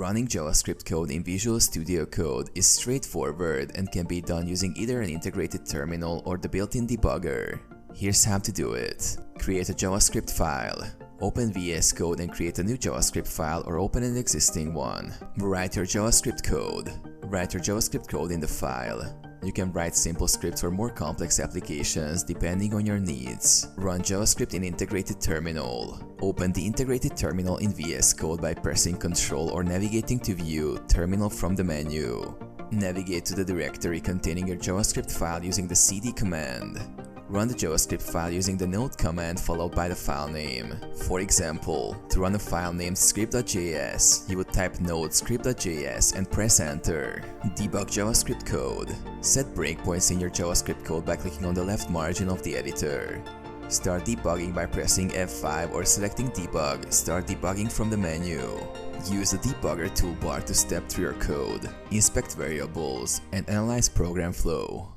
Running JavaScript code in Visual Studio Code is straightforward and can be done using either an integrated terminal or the built-in debugger. Here's how to do it. Create a JavaScript file. Open VS Code and create a new JavaScript file or open an existing one. Write your JavaScript code. Write your JavaScript code in the file. You can write simple scripts or more complex applications depending on your needs. Run JavaScript in Integrated Terminal. Open the Integrated Terminal in VS Code by pressing Ctrl or navigating to View Terminal from the menu. Navigate to the directory containing your JavaScript file using the cd command. Run the JavaScript file using the node command followed by the file name. For example, to run a file named script.js, you would type node script.js and press enter. Debug JavaScript code. Set breakpoints in your JavaScript code by clicking on the left margin of the editor. Start debugging by pressing F5 or selecting Debug. Start debugging from the menu. Use the debugger toolbar to step through your code, inspect variables, and analyze program flow.